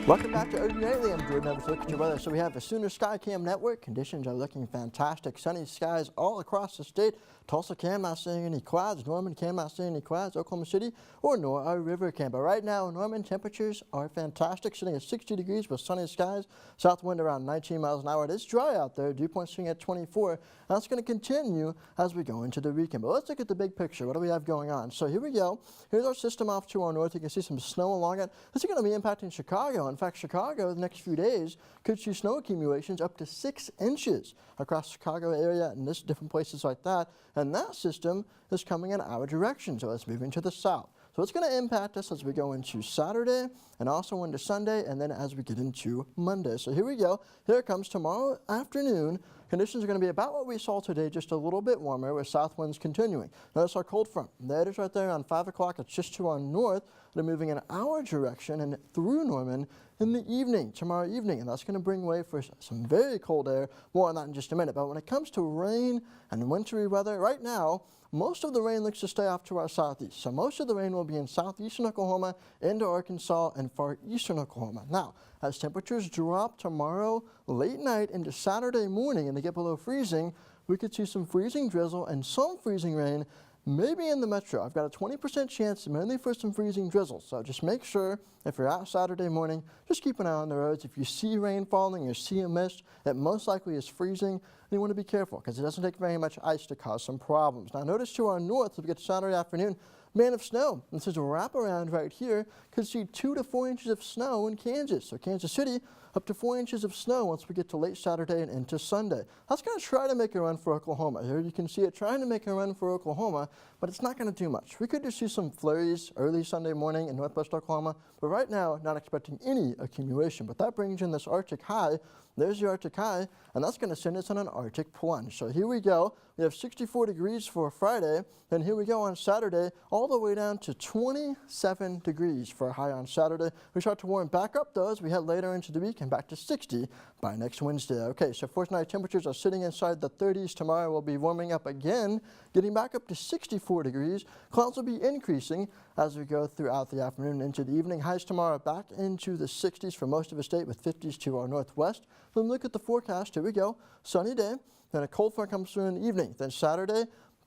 Welcome back to OU Nightly. I'm Jordan Evers. Look at your weather. So we have the Sooner Skycam network. Conditions are looking fantastic. Sunny skies all across the state. Tulsa cam not seeing any clouds. Norman cam not seeing any clouds. Oklahoma City or Nora River cam. But right now, Norman temperatures are fantastic. Sitting at 60 degrees with sunny skies. South wind around 19 miles an hour. It is dry out there. Dew point sitting at 24. That's going to continue as we go into the weekend. But let's look at the big picture. What do we have going on? So here we go. Here's our system off to our north. You can see some snow along it. This is going to be impacting Chicago. In fact, Chicago the next few days could see snow accumulations up to 6 inches across the Chicago area and different places like that. And that system is coming in our direction, so it's moving to the south. So it's going to impact us as we go into Saturday and also into Sunday and then as we get into Monday. So here we go. Here it comes tomorrow afternoon. Conditions are going to be about what we saw today, just a little bit warmer with south winds continuing. Notice our cold front. There it is right there on 5 o'clock. It's just to our north. They're moving in our direction and through Norman in the evening, tomorrow evening. And that's going to bring way for some very cold air. More on that in just a minute. But when it comes to rain and wintry weather, right now, most of the rain looks to stay off to our southeast. So most of the rain will be in southeastern Oklahoma, into Arkansas, and far eastern Oklahoma. Now, as temperatures drop tomorrow late night into Saturday morning and they get below freezing, we could see some freezing drizzle and some freezing rain, maybe in the metro. I've got a 20% chance mainly for some freezing drizzle. So just make sure if you're out Saturday morning, just keep an eye on the roads. If you see rain falling or see a mist, it most likely is freezing. And you want to be careful because it doesn't take very much ice to cause some problems. Now notice to our north, as we get to Saturday afternoon, band of snow. This is a wraparound right here. Could see 2 to 4 inches of snow in Kansas. So Kansas City, up to 4 inches of snow once we get to late Saturday and into Sunday. That's going to try to make a run for Oklahoma. Here you can see it trying to make a run for Oklahoma, but it's not going to do much. We could just see some flurries early Sunday morning in northwest Oklahoma, but right now, not expecting any accumulation. But that brings in this Arctic high. There's the Arctic high, and that's going to send us on an Arctic plunge. So here we go. We have 64 degrees for Friday, and here we go on Saturday, all the way down to 27 degrees for a high on Saturday. We start to warm back up, though, as we head later into the week and back to 60 by next Wednesday. Okay, so first night temperatures are sitting inside the 30s. Tomorrow we'll be warming up again, getting back up to 64 degrees. Clouds will be increasing as we go throughout the afternoon into the evening. Highs tomorrow back into the 60s for most of the state with 50s to our northwest. Then look at the forecast. Here we go. Sunny day. Then a cold front comes through in the evening. Then Saturday,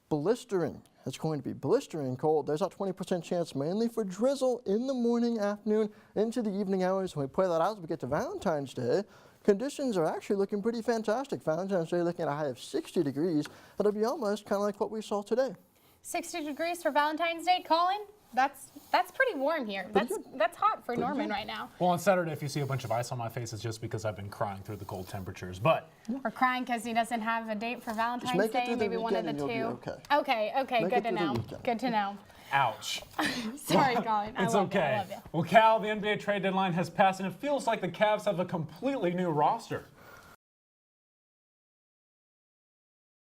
blistering. It's going to be blistering cold. There's that 20% chance mainly for drizzle in the morning, afternoon, into the evening hours. When we play that out as we get to Valentine's Day, conditions are actually looking pretty fantastic. Valentine's Day looking at a high of 60 degrees. It'll be almost kind of like what we saw today. 60 degrees for Valentine's Day, Colin? That's pretty warm here. That's hot for Norman right now. Well, on Saturday, if you see a bunch of ice on my face, it's just because I've been crying through the cold temperatures. But or crying because he doesn't have a date for Valentine's Day. Maybe one of the two. Okay. Good to know. Good to know. Ouch. Sorry, Colin. It's okay. Well, Cal, the NBA trade deadline has passed, and it feels like the Cavs have a completely new roster.